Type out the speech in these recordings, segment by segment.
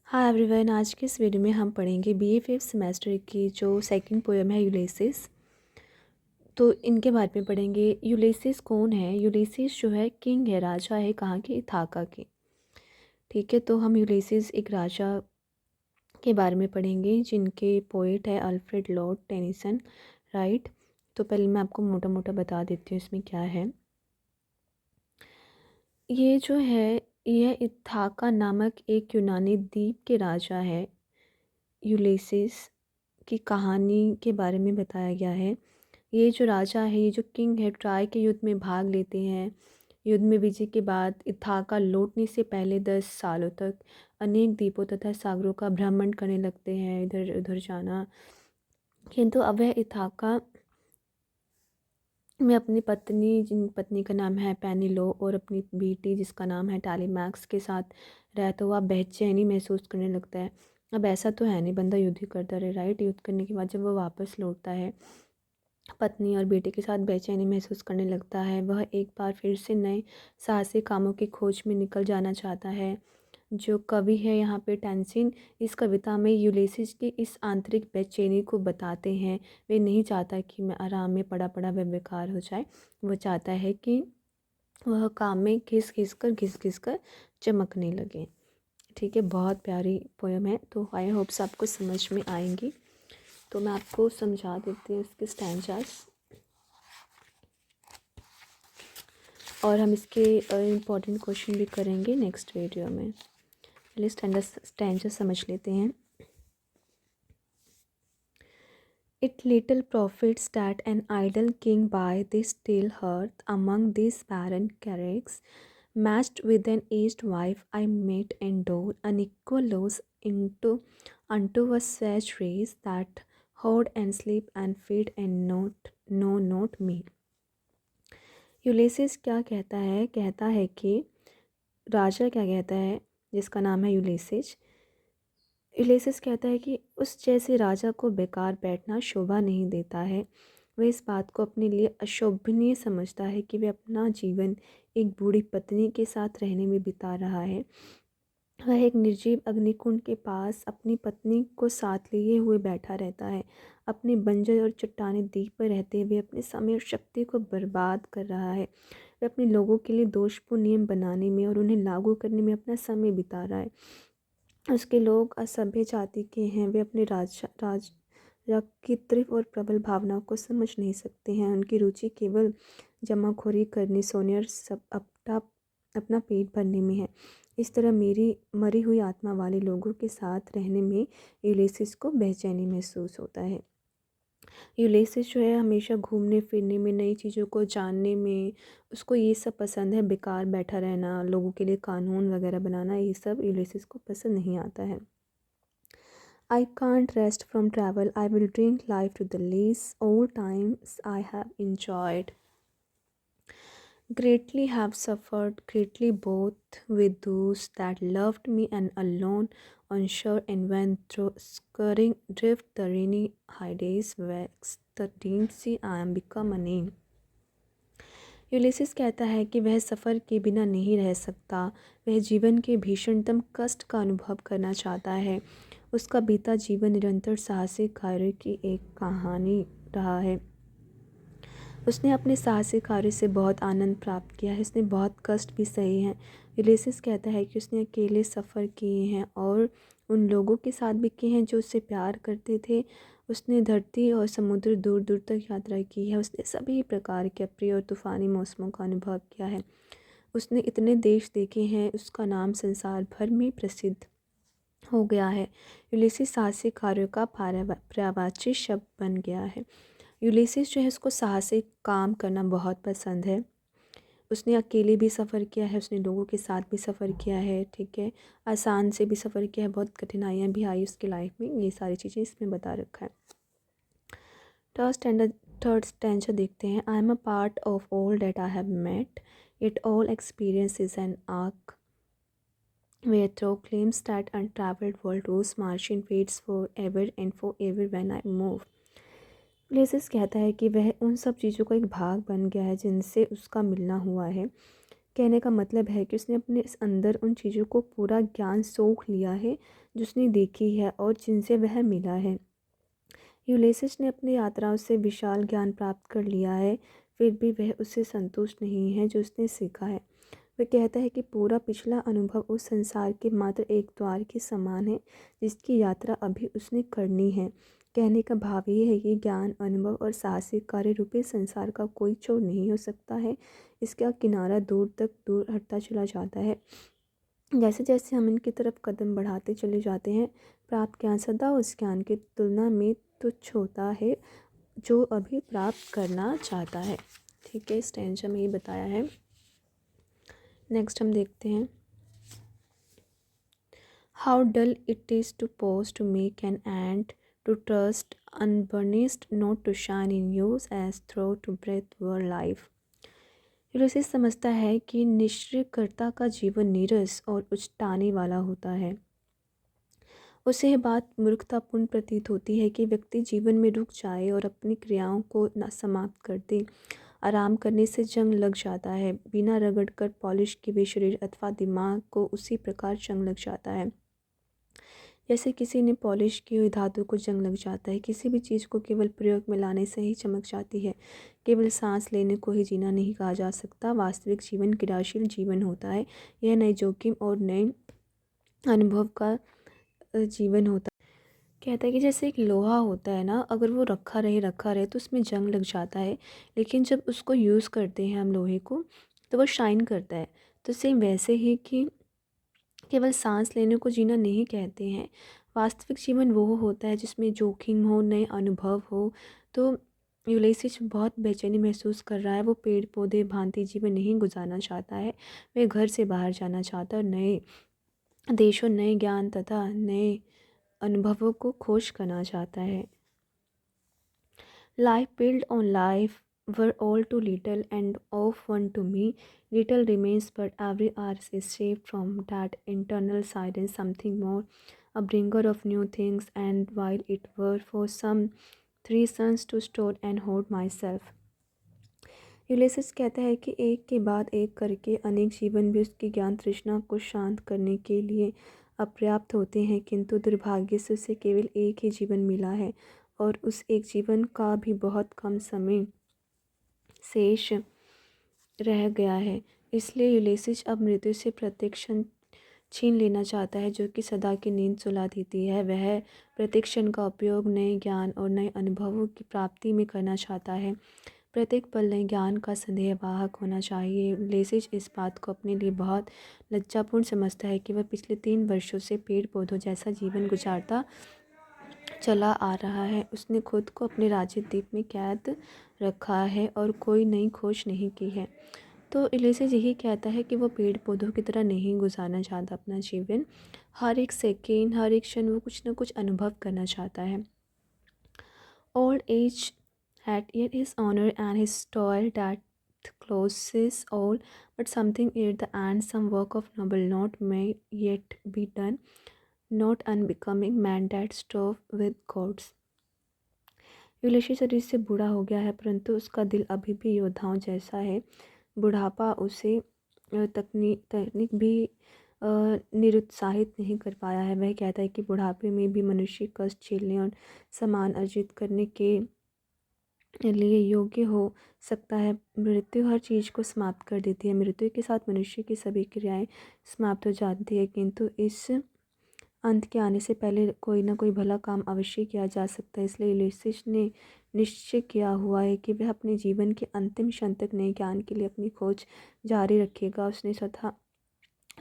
हाँ एवरीवन, आज के इस वीडियो में हम पढ़ेंगे बीए फिफ्थ सेमेस्टर की जो सेकंड पोएम है यूलिसिस। तो इनके बारे में पढ़ेंगे। यूलिसिस कौन है? यूलिसिस जो है किंग है, राजा है कहाँ के? इथाका के। ठीक है, तो हम यूलिसिस एक राजा के बारे में पढ़ेंगे जिनके पोइट है अल्फ्रेड लॉर्ड टेनिसन, राइट। तो पहले मैं आपको मोटा मोटा बता देती हूँ इसमें क्या है। ये जो है, यह इथाका नामक एक यूनानी द्वीप के राजा है। यूलिसिस की कहानी के बारे में बताया गया है। ये जो राजा है, ये जो किंग है, ट्राय के युद्ध में भाग लेते हैं। युद्ध में विजय के बाद इथाका लौटने से पहले 10 सालों तक अनेक द्वीपों तथा सागरों का भ्रमण करने लगते हैं, इधर उधर जाना। किंतु अब वह इथाका में अपनी पत्नी, जिन पत्नी का नाम है पेनिलो, और अपनी बेटी जिसका नाम है टैलीमैक्स के साथ रहता हुआ बेचैनी महसूस करने लगता है। अब ऐसा तो है नहीं, बंदा युद्ध ही करता रहे, राइट। युद्ध करने के बाद जब वो वापस लौटता है, पत्नी और बेटे के साथ बेचैनी महसूस करने लगता है। वह एक बार फिर से नए साहसिक कामों की खोज में निकल जाना चाहता है। जो कवि है यहाँ पे टेंसिन, इस कविता में यूलिसिस की इस आंतरिक बेचैनी को बताते हैं। वे नहीं चाहता कि मैं आराम में पड़ा पड़ा वह बेकार हो जाए। वह चाहता है कि वह काम में घिस घिस कर चमकने लगे। ठीक है, बहुत प्यारी पोयम है। तो आई होप्स आपको समझ में आएंगी। तो मैं आपको समझा देती हूँ इसके स्टैंजास, और हम इसके इम्पॉर्टेंट क्वेश्चन भी करेंगे नेक्स्ट वीडियो में। पहले स्टैंजा समझ लेते हैं। It little profits that an idle king buy this still hearth among these barren carracks, matched with an aged wife I met and dole unequal loss unto a savage race that hoard and sleep and feed and not me। Ulysses क्या कहता है? कहता है कि राजा क्या कहता है जिसका नाम है यूलिसिस। यूलिसिस कहता है कि उस जैसे राजा को बेकार बैठना शोभा नहीं देता है। वह इस बात को अपने लिए अशोभनीय समझता है कि वह अपना जीवन एक बूढ़ी पत्नी के साथ रहने में बिता रहा है। वह एक निर्जीव अग्निकुंड के पास अपनी पत्नी को साथ लिए हुए बैठा रहता है। अपने बंजर और चट्टानी द्वीप पर रहते हुए अपने समय और शक्ति को बर्बाद कर रहा है। वह अपने लोगों के लिए दोषपूर्ण नियम बनाने में और उन्हें लागू करने में अपना समय बिता रहा है। उसके लोग असभ्य जाति के हैं। वे अपने राजा की तीव्र और प्रबल भावनाओं को समझ नहीं सकते हैं। उनकी रुचि केवल जमाखोरी करने, सोने और सब अपना पेट भरने में है। इस तरह मेरी मरी हुई आत्मा वाले लोगों के साथ रहने में यूलिसिस को बेचैनी महसूस होता है। यूलिसिस जो है हमेशा घूमने फिरने में, नई चीज़ों को जानने में, उसको ये सब पसंद है। बेकार बैठा रहना, लोगों के लिए कानून वगैरह बनाना, ये सब यूलिसिस को पसंद नहीं आता है। I can't rest from travel. I will drink life to the lease. Old times I have enjoyed. Greatly have suffered, greatly both with those that loved me and alone on shore and when through scurrying drift the rainy high days wax the deep sea I am become a name। Ulysses कहता है कि वह सफ़र के बिना नहीं रह सकता। वह जीवन के भीषणतम कष्ट का अनुभव करना चाहता है। उसका बीता जीवन निरंतर साहसिक कार्य की एक कहानी रहा है। उसने अपने साहसिक कार्य से बहुत आनंद प्राप्त किया है। उसने बहुत कष्ट भी सहे हैं। यूलिसिस कहता है कि उसने अकेले सफ़र किए हैं और उन लोगों के साथ भी किए हैं जो उससे प्यार करते थे। उसने धरती और समुद्र दूर दूर तक यात्रा की है। उसने सभी प्रकार के अप्रिय और तूफ़ानी मौसमों का अनुभव किया है। उसने इतने देश देखे हैं, उसका नाम संसार भर में प्रसिद्ध हो गया है। यूलिसिस साहसिक कार्यों का पर्यायवाची शब्द बन गया है। यूलिसिस जो है उसको साहसिक काम करना बहुत पसंद है। उसने अकेले भी सफ़र किया है, उसने लोगों के साथ भी सफ़र किया है, ठीक है। आसान से भी सफ़र किया है, बहुत कठिनाइयाँ भी आई उसकी लाइफ में। ये सारी चीज़ें इसमें बता रखा है। थर्ड स्टैंजा देखते हैं। I am a part of all that I have met, it all experience is an arch where through claims that untraveled world whose margin fades forever and forever when I move। Ulysses कहता है कि वह उन सब चीज़ों का एक भाग बन गया है जिनसे उसका मिलना हुआ है। कहने का मतलब है कि उसने अपने इस अंदर उन चीज़ों को पूरा ज्ञान सोख लिया है जो उसने देखी है और जिनसे वह मिला है। यूलिसेस ने अपनी यात्राओं से विशाल ज्ञान प्राप्त कर लिया है, फिर भी वह उससे संतुष्ट नहीं है जो उसने सीखा है। वह कहता है कि पूरा पिछला अनुभव उस संसार के मात्र एक द्वार के समान है जिसकी यात्रा अभी उसने करनी है। कहने का भाव ये है कि ज्ञान, अनुभव और साहसिक कार्य रूपी संसार का कोई छोर नहीं हो सकता है। इसका किनारा दूर तक दूर हटता चला जाता है। जैसे जैसे हम इनकी तरफ कदम बढ़ाते चले जाते हैं, प्राप्त ज्ञान सदा उस ज्ञान की तुलना में तुच्छ होता है जो अभी प्राप्त करना चाहता है। ठीक है, इस टेंशन में ये बताया है। नेक्स्ट हम देखते हैं, how dull it is to pause to make an end to rust unburnished not to shine in use as though to breathe were life. Ulysses समझता है कि निष्क्रियकर्ता का जीवन नीरस और उचटाने वाला होता है। उसे यह बात मूर्खतापूर्ण प्रतीत होती है कि व्यक्ति जीवन में रुक जाए और अपनी क्रियाओं को न समाप्त कर दे। आराम करने से जंग लग जाता है, बिना रगड़ कर पॉलिश किए हुए शरीर अथवा दिमाग को उसी प्रकार जंग लग जाता है जैसे किसी ने पॉलिश की हुई धातु को जंग लग जाता है। किसी भी चीज़ को केवल प्रयोग में लाने से ही चमक जाती है। केवल सांस लेने को ही जीना नहीं कहा जा सकता। वास्तविक जीवन क्रियाशील जीवन होता है। यह नए जोखिम और नए अनुभव का जीवन होता है। कहता है कि जैसे एक लोहा होता है ना, अगर वो रखा रहे तो उसमें जंग लग जाता है, लेकिन जब उसको यूज़ करते हैं हम लोहे को तो वो शाइन करता है। तो सेम वैसे ही कि केवल सांस लेने को जीना नहीं कहते हैं। वास्तविक जीवन वो होता है जिसमें जोखिम हो, नए अनुभव हो। तो यूलिसेस बहुत बेचैनी महसूस कर रहा है। वो पेड़ पौधे भांति जीवन नहीं गुजारना चाहता है। वह घर से बाहर जाना चाहता है और नए देशों, नए ज्ञान तथा नए अनुभवों को खोज करना चाहता है। Life built on life were all too little and of one to me. Little remains, but every hour is shaped from that internal silence, something more, a bringer of new things. And while it were for some 3 suns to store and hold myself, यूलिसेस कहता है कि एक के बाद एक करके अनेक जीवन भी उसकी ज्ञान तृष्णा को शांत करने के लिए अपर्याप्त होते हैं, किंतु दुर्भाग्य से उसे केवल एक ही जीवन मिला है और उस एक जीवन का भी बहुत कम समय शेष रह गया है। इसलिए यूलिसेस अब मृत्यु से प्रत्येक क्षण छीन लेना चाहता है जो कि सदा की नींद सुला देती है। वह प्रत्येक क्षण का उपयोग नए ज्ञान और नए अनुभवों की प्राप्ति में करना चाहता है। प्रत्येक पल नए ज्ञान का संदेहवाहक होना चाहिए। यूलिसेस इस बात को अपने लिए बहुत लज्जापूर्ण समझता है कि वह पिछले 3 वर्षों से पेड़ पौधों जैसा जीवन गुजारता चला आ रहा है। उसने खुद को अपने राज्य द्वीप में कैद रखा है और कोई नई खोज नहीं की है। तो यूलिसेस यही कहता है कि वो पेड़ पौधों की तरह नहीं गुजारना चाहता अपना जीवन। हर एक सेकेंड, हर एक क्षण वो कुछ ना कुछ अनुभव करना चाहता है। Old age had yet his honor and his toil that closes all, but something at the end, some work of noble not may yet be done, not unbecoming man that strove with gods. यूलिसेस शरीर से बूढ़ा हो गया है परंतु उसका दिल अभी भी योद्धाओं जैसा है। बुढ़ापा उसे तकनीक भी निरुत्साहित नहीं कर पाया है। वह कहता है कि बुढ़ापे में भी मनुष्य कष्ट झेलने और सम्मान अर्जित करने के लिए योग्य हो सकता है। मृत्यु हर चीज़ को समाप्त कर देती है। मृत्यु के साथ मनुष्य की सभी क्रियाएं समाप्त हो जाती है, किंतु इस अंत के आने से पहले कोई ना कोई भला काम अवश्य किया जा सकता है। इसलिए यूलिसेस ने निश्चय किया हुआ है कि वह अपने जीवन के अंतिम क्षण तक नए ज्ञान के लिए अपनी खोज जारी रखेगा। उसने स्वतः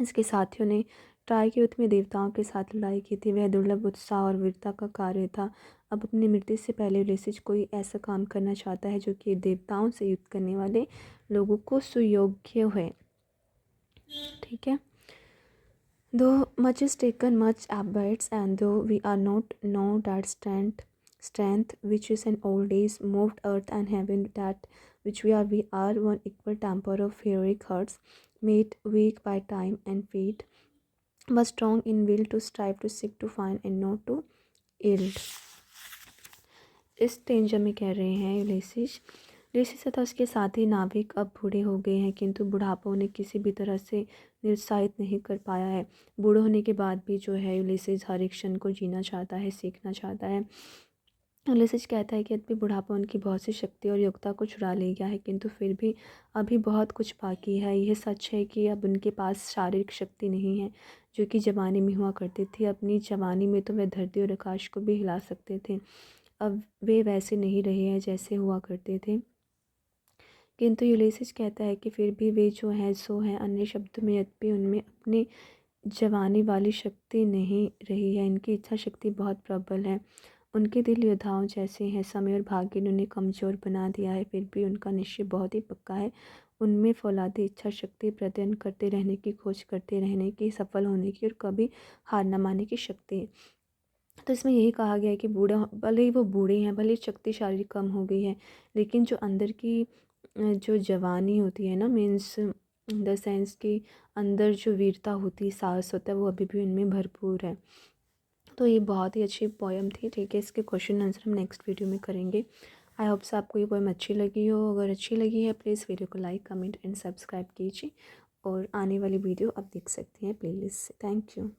इसके साथियों ने ट्राई के युद्ध में देवताओं के साथ लड़ाई की थी। वह दुर्लभ उत्साह और वीरता का कार्य था। अब अपनी मृत्यु से पहले यूलिसेस कोई ऐसा काम करना चाहता है जो कि देवताओं से युद्ध करने वाले लोगों को सुयोग्य है। ठीक है। Though much is taken, much abates, and though we are not know that strength which is an old days moved earth and heaven, that which we are one equal temper of heroic hearts, made weak by time and fate, but strong in will to strive to seek to find and not to yield. इस टेंजर में कह रहे हैं यूलिसेस यूलिसेस तथा उसके साथी नाविक अब बूढ़े हो गए हैं, किंतु बुढ़ापा उन्हें किसी भी तरह से निरुत्साहित नहीं कर पाया है। बूढ़े होने के बाद भी जो है यूलिसेस हर एक क्षण को जीना चाहता है, सीखना चाहता है। यूलिसेस कहता है कि यद्यपि बुढ़ापा उनकी बहुत सी शक्ति और योग्यता को चुरा ले गया है, किंतु फिर भी अभी बहुत कुछ बाकी है। यह सच है कि अब उनके पास शारीरिक शक्ति नहीं है जो कि जवानी में हुआ करती थी। अपनी जवानी में तो वे धरती और आकाश को भी हिला सकते थे, अब वे वैसे नहीं रहे हैं जैसे हुआ करते थे। किंतु यूलिसेस कहता है कि फिर भी वे जो हैं सो हैं। अन्य शब्दों में, यद्यपि उनमें अपनी जवानी वाली शक्ति नहीं रही है, इनकी इच्छा शक्ति बहुत प्रबल है। उनके दिल योद्धाओं जैसे हैं। समय और भाग्य ने उन्हें कमज़ोर बना दिया है, फिर भी उनका निश्चय बहुत ही पक्का है। उनमें फौलादी इच्छा शक्ति, प्रयत्न करते रहने की, खोज करते रहने की, सफल होने की और कभी हार न मानने की शक्ति है। तो इसमें यही कहा गया है कि बूढ़ा भले ही वो बूढ़े हैं, भले ही शक्ति शारीरिक कम हो गई है, लेकिन जो अंदर की जो जवानी होती है ना, मीन्स इन द सेंस कि अंदर जो वीरता होती है, साहस होता है, वो अभी भी उनमें भरपूर है। तो ये बहुत ही अच्छी पोएम थी। ठीक है, इसके क्वेश्चन आंसर हम नेक्स्ट वीडियो में करेंगे। आई होप से आपको ये पोएम अच्छी लगी हो। अगर अच्छी लगी है प्लीज़ वीडियो को लाइक, कमेंट एंड सब्सक्राइब कीजिए और आने वाली वीडियो आप देख सकती हैं प्लेलिस्ट से। Thank you.